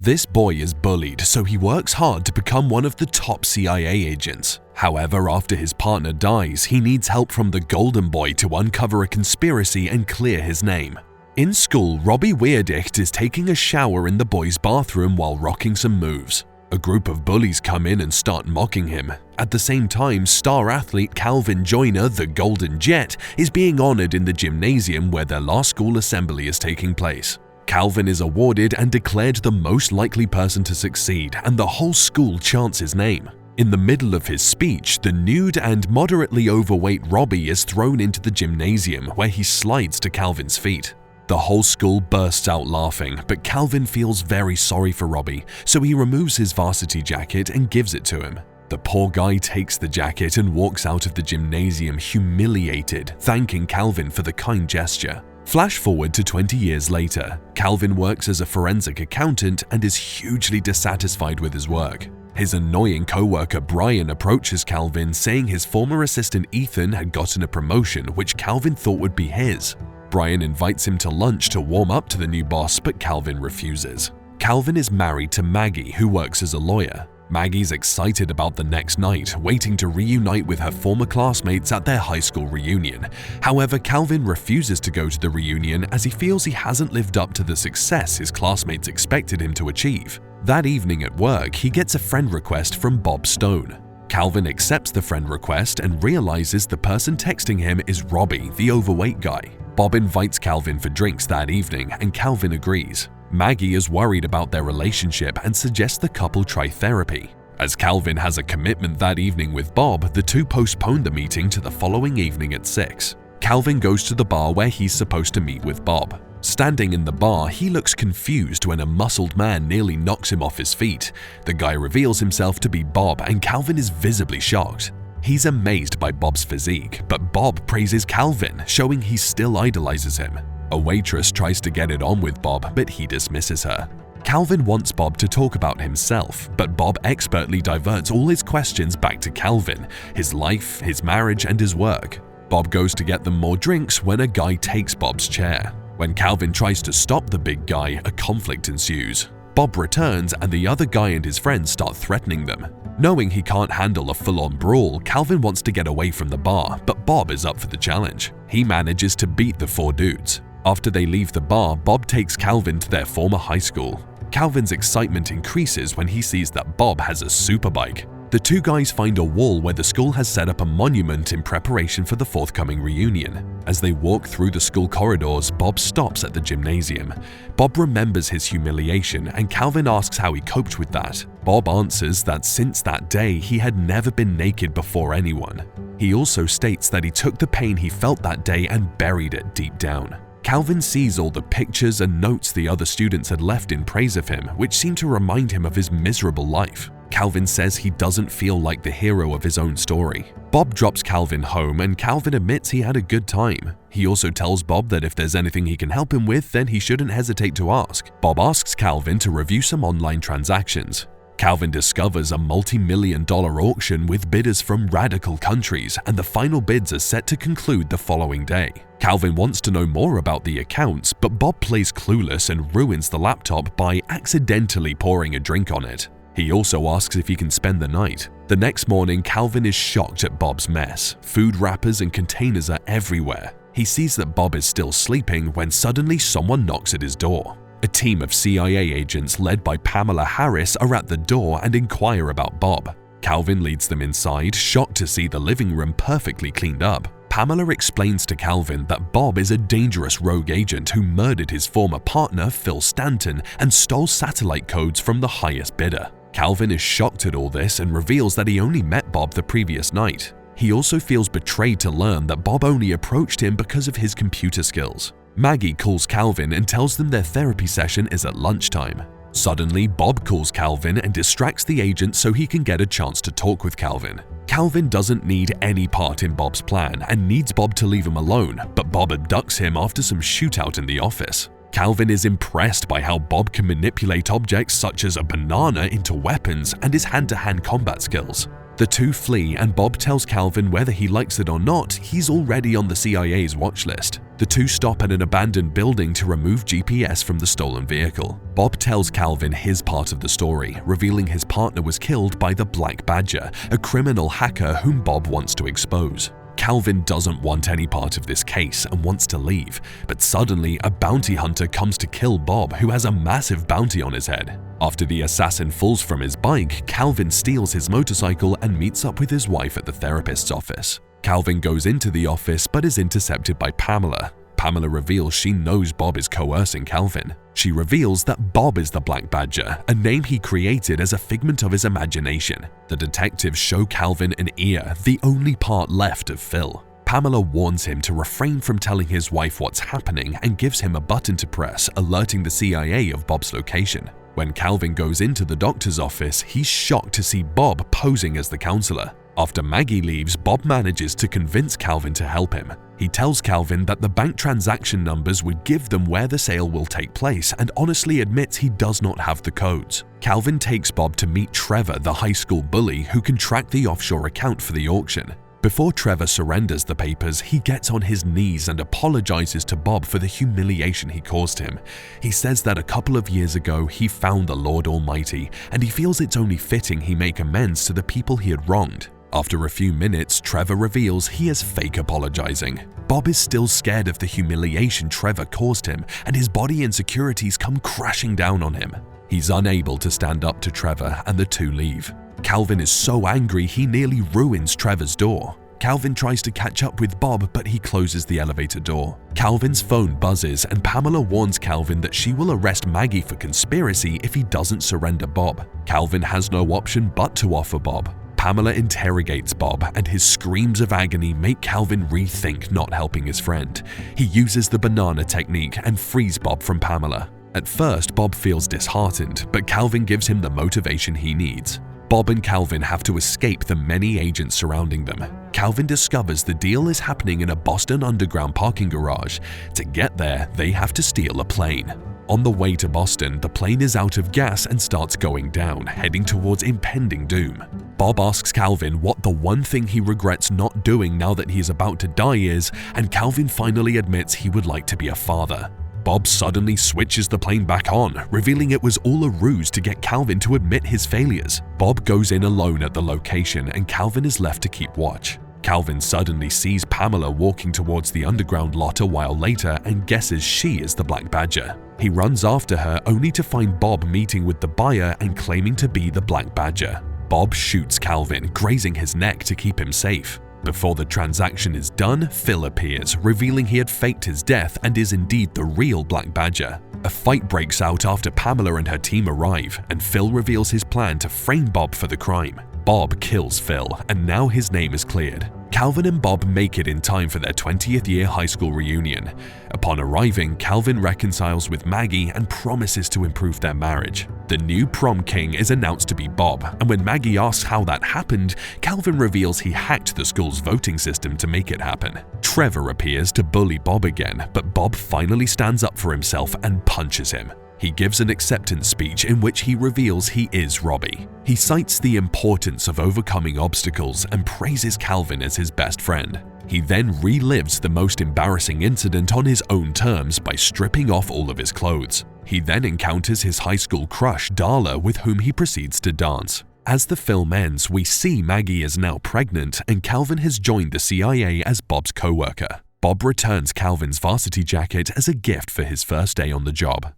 This boy is bullied, so he works hard to become one of the top CIA agents. However, after his partner dies, he needs help from the Golden Boy to uncover a conspiracy and clear his name. In school, Robbie Weirdicht is taking a shower in the boys' bathroom while rocking some moves. A group of bullies come in and start mocking him. At the same time, star athlete Calvin Joyner, the Golden Jet, is being honored in the gymnasium where their last school assembly is taking place. Calvin is awarded and declared the most likely person to succeed, and the whole school chants his name. In the middle of his speech, the nude and moderately overweight Robbie is thrown into the gymnasium where he slides to Calvin's feet. The whole school bursts out laughing, but Calvin feels very sorry for Robbie, so he removes his varsity jacket and gives it to him. The poor guy takes the jacket and walks out of the gymnasium humiliated, thanking Calvin for the kind gesture. Flash forward to 20 years later, Calvin works as a forensic accountant and is hugely dissatisfied with his work. His annoying co-worker Brian approaches Calvin saying his former assistant Ethan had gotten a promotion which Calvin thought would be his. Brian invites him to lunch to warm up to the new boss, but Calvin refuses. Calvin is married to Maggie, who works as a lawyer. Maggie's excited about the next night, waiting to reunite with her former classmates at their high school reunion. However, Calvin refuses to go to the reunion as he feels he hasn't lived up to the success his classmates expected him to achieve. That evening at work, he gets a friend request from Bob Stone. Calvin accepts the friend request and realizes the person texting him is Robbie, the overweight guy. Bob invites Calvin for drinks that evening, and Calvin agrees. Maggie is worried about their relationship and suggests the couple try therapy. As Calvin has a commitment that evening with Bob, the two postpone the meeting to the following evening at 6. Calvin goes to the bar where he's supposed to meet with Bob. Standing in the bar, he looks confused when a muscled man nearly knocks him off his feet. The guy reveals himself to be Bob, and Calvin is visibly shocked. He's amazed by Bob's physique, but Bob praises Calvin, showing he still idolizes him. A waitress tries to get it on with Bob, but he dismisses her. Calvin wants Bob to talk about himself, but Bob expertly diverts all his questions back to Calvin, his life, his marriage, and his work. Bob goes to get them more drinks when a guy takes Bob's chair. When Calvin tries to stop the big guy, a conflict ensues. Bob returns and the other guy and his friends start threatening them. Knowing he can't handle a full-on brawl, Calvin wants to get away from the bar, but Bob is up for the challenge. He manages to beat the 4 dudes. After they leave the bar, Bob takes Calvin to their former high school. Calvin's excitement increases when he sees that Bob has a superbike. The two guys find a wall where the school has set up a monument in preparation for the forthcoming reunion. As they walk through the school corridors, Bob stops at the gymnasium. Bob remembers his humiliation, and Calvin asks how he coped with that. Bob answers that since that day, he had never been naked before anyone. He also states that he took the pain he felt that day and buried it deep down. Calvin sees all the pictures and notes the other students had left in praise of him, which seem to remind him of his miserable life. Calvin says he doesn't feel like the hero of his own story. Bob drops Calvin home, and Calvin admits he had a good time. He also tells Bob that if there's anything he can help him with, then he shouldn't hesitate to ask. Bob asks Calvin to review some online transactions. Calvin discovers a multi-million-dollar auction with bidders from radical countries, and the final bids are set to conclude the following day. Calvin wants to know more about the accounts, but Bob plays clueless and ruins the laptop by accidentally pouring a drink on it. He also asks if he can spend the night. The next morning, Calvin is shocked at Bob's mess. Food wrappers and containers are everywhere. He sees that Bob is still sleeping when suddenly someone knocks at his door. A team of CIA agents led by Pamela Harris are at the door and inquire about Bob. Calvin leads them inside, shocked to see the living room perfectly cleaned up. Pamela explains to Calvin that Bob is a dangerous rogue agent who murdered his former partner, Phil Stanton, and stole satellite codes from the highest bidder. Calvin is shocked at all this and reveals that he only met Bob the previous night. He also feels betrayed to learn that Bob only approached him because of his computer skills. Maggie calls Calvin and tells them their therapy session is at lunchtime. Suddenly, Bob calls Calvin and distracts the agent so he can get a chance to talk with Calvin. Calvin doesn't need any part in Bob's plan and needs Bob to leave him alone, but Bob abducts him after some shootout in the office. Calvin is impressed by how Bob can manipulate objects such as a banana into weapons and his hand-to-hand combat skills. The two flee and Bob tells Calvin whether he likes it or not, he's already on the CIA's watch list. The two stop at an abandoned building to remove GPS from the stolen vehicle. Bob tells Calvin his part of the story, revealing his partner was killed by the Black Badger, a criminal hacker whom Bob wants to expose. Calvin doesn't want any part of this case and wants to leave, but suddenly a bounty hunter comes to kill Bob, who has a massive bounty on his head. After the assassin falls from his bike, Calvin steals his motorcycle and meets up with his wife at the therapist's office. Calvin goes into the office but is intercepted by Pamela. Pamela reveals she knows Bob is coercing Calvin. She reveals that Bob is the Black Badger, a name he created as a figment of his imagination. The detectives show Calvin an ear, the only part left of Phil. Pamela warns him to refrain from telling his wife what's happening and gives him a button to press, alerting the CIA of Bob's location. When Calvin goes into the doctor's office, he's shocked to see Bob posing as the counselor. After Maggie leaves, Bob manages to convince Calvin to help him. He tells Calvin that the bank transaction numbers would give them where the sale will take place and honestly admits he does not have the codes. Calvin takes Bob to meet Trevor, the high school bully who can track the offshore account for the auction. Before Trevor surrenders the papers, he gets on his knees and apologizes to Bob for the humiliation he caused him. He says that a couple of years ago he found the Lord Almighty, and he feels it's only fitting he make amends to the people he had wronged. After a few minutes, Trevor reveals he is fake apologizing. Bob is still scared of the humiliation Trevor caused him, and his body insecurities come crashing down on him. He's unable to stand up to Trevor, and the two leave. Calvin is so angry he nearly ruins Trevor's door. Calvin tries to catch up with Bob, but he closes the elevator door. Calvin's phone buzzes and Pamela warns Calvin that she will arrest Maggie for conspiracy if he doesn't surrender Bob. Calvin has no option but to offer Bob. Pamela interrogates Bob, and his screams of agony make Calvin rethink not helping his friend. He uses the banana technique and frees Bob from Pamela. At first, Bob feels disheartened, but Calvin gives him the motivation he needs. Bob and Calvin have to escape the many agents surrounding them. Calvin discovers the deal is happening in a Boston Underground parking garage. To get there, they have to steal a plane. On the way to Boston, the plane is out of gas and starts going down, heading towards impending doom. Bob asks Calvin what the one thing he regrets not doing now that he is about to die is, and Calvin finally admits he would like to be a father. Bob suddenly switches the plane back on, revealing it was all a ruse to get Calvin to admit his failures. Bob goes in alone at the location and Calvin is left to keep watch. Calvin suddenly sees Pamela walking towards the underground lot a while later and guesses she is the Black Badger. He runs after her only to find Bob meeting with the buyer and claiming to be the Black Badger. Bob shoots Calvin, grazing his neck to keep him safe. Before the transaction is done, Phil appears, revealing he had faked his death and is indeed the real Black Badger. A fight breaks out after Pamela and her team arrive, and Phil reveals his plan to frame Bob for the crime. Bob kills Phil, and now his name is cleared. Calvin and Bob make it in time for their 20th year high school reunion. Upon arriving, Calvin reconciles with Maggie and promises to improve their marriage. The new prom king is announced to be Bob, and when Maggie asks how that happened, Calvin reveals he hacked the school's voting system to make it happen. Trevor appears to bully Bob again, but Bob finally stands up for himself and punches him. He gives an acceptance speech in which he reveals he is Robbie. He cites the importance of overcoming obstacles and praises Calvin as his best friend. He then relives the most embarrassing incident on his own terms by stripping off all of his clothes. He then encounters his high school crush, Darla, with whom he proceeds to dance. As the film ends, we see Maggie is now pregnant and Calvin has joined the CIA as Bob's co-worker. Bob returns Calvin's varsity jacket as a gift for his first day on the job.